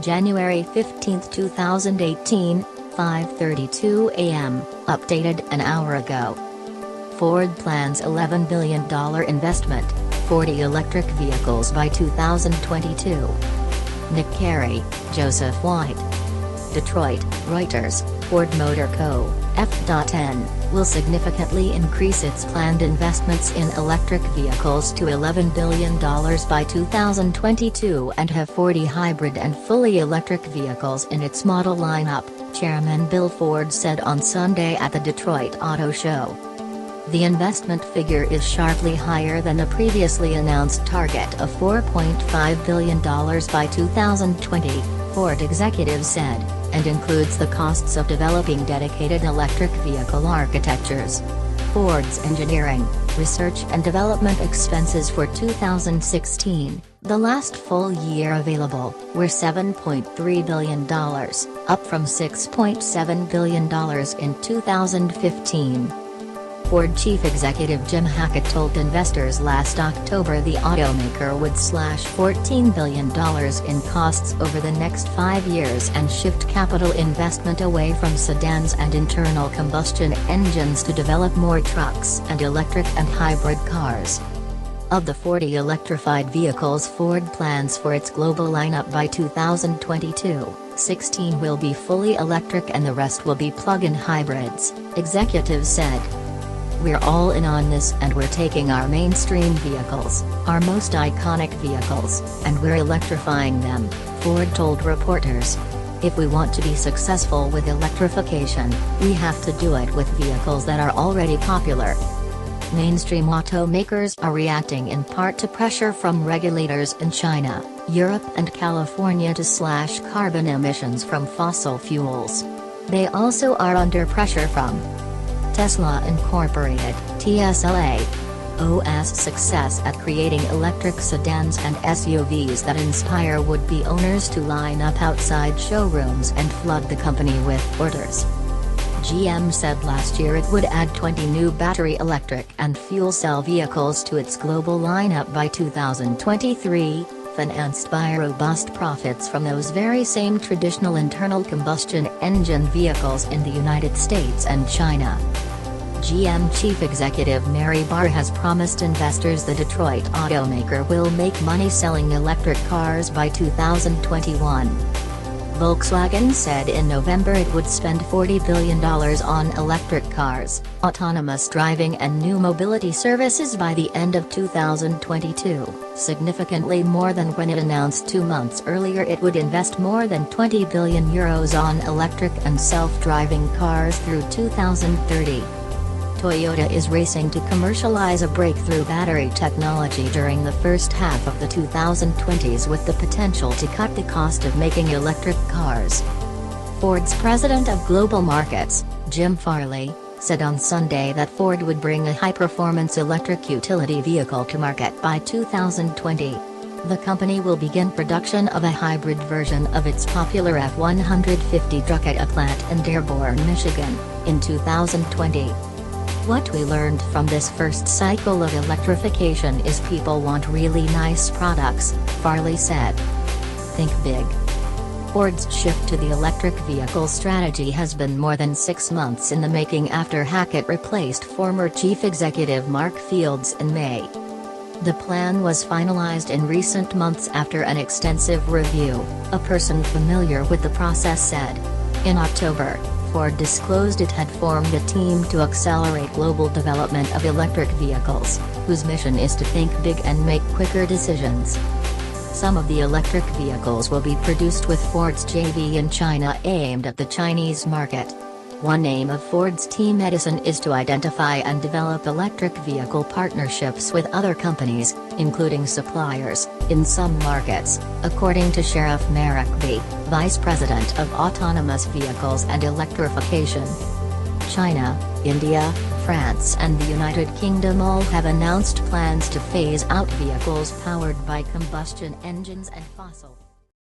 January 15, 2018, 5:32 a.m., updated an hour ago. Ford plans $11 billion investment, 40 electric vehicles by 2022. Nick Carey, Joseph White. Detroit, Reuters, Ford Motor Co., F.N., will significantly increase its planned investments in electric vehicles to $11 billion by 2022 and have 40 hybrid and fully electric vehicles in its model lineup, Chairman Bill Ford said on Sunday at the Detroit Auto Show. The investment figure is sharply higher than the previously announced target of $4.5 billion by 2020, Ford executives said, and includes the costs of developing dedicated electric vehicle architectures. Ford's engineering, research and development expenses for 2016, the last full year available, were $7.3 billion, up from $6.7 billion in 2015. Ford chief executive Jim Hackett told investors last October the automaker would slash $14 billion in costs over the next 5 years and shift capital investment away from sedans and internal combustion engines to develop more trucks and electric and hybrid cars. Of the 40 electrified vehicles Ford plans for its global lineup by 2022, 16 will be fully electric and the rest will be plug-in hybrids, executives said. "We're all in on this and we're taking our mainstream vehicles, our most iconic vehicles, and we're electrifying them," Ford told reporters. "If we want to be successful with electrification, we have to do it with vehicles that are already popular." Mainstream automakers are reacting in part to pressure from regulators in China, Europe and California to slash carbon emissions from fossil fuels. They also are under pressure from Tesla Incorporated, TSLA.'s success at creating electric sedans and SUVs that inspire would-be owners to line up outside showrooms and flood the company with orders. GM said last year it would add 20 new battery electric and fuel cell vehicles to its global lineup by 2023, financed by robust profits from those very same traditional internal combustion engine vehicles in the United States and China. GM chief executive Mary Barra has promised investors the Detroit automaker will make money selling electric cars by 2021. Volkswagen said in November it would spend $40 billion on electric cars, autonomous driving and new mobility services by the end of 2022, significantly more than when it announced 2 months earlier it would invest more than €20 billion on electric and self-driving cars through 2030. Toyota is racing to commercialize a breakthrough battery technology during the first half of the 2020s with the potential to cut the cost of making electric cars. Ford's president of global markets, Jim Farley, said on Sunday that Ford would bring a high-performance electric utility vehicle to market by 2020. The company will begin production of a hybrid version of its popular F-150 truck at a plant in Dearborn, Michigan, in 2020. "What we learned from this first cycle of electrification is people want really nice products," Farley said. "Think big." Ford's shift to the electric vehicle strategy has been more than 6 months in the making after Hackett replaced former chief executive Mark Fields in May. The plan was finalized in recent months after an extensive review, a person familiar with the process said. In October, Ford disclosed it had formed a team to accelerate global development of electric vehicles, whose mission is to think big and make quicker decisions. Some of the electric vehicles will be produced with Ford's JV in China aimed at the Chinese market. One aim of Ford's team Edison is to identify and develop electric vehicle partnerships with other companies, including suppliers, in some markets, according to Sheriff Merrick B., Vice President of Autonomous Vehicles and Electrification. China, India, France and the United Kingdom all have announced plans to phase out vehicles powered by combustion engines and fossil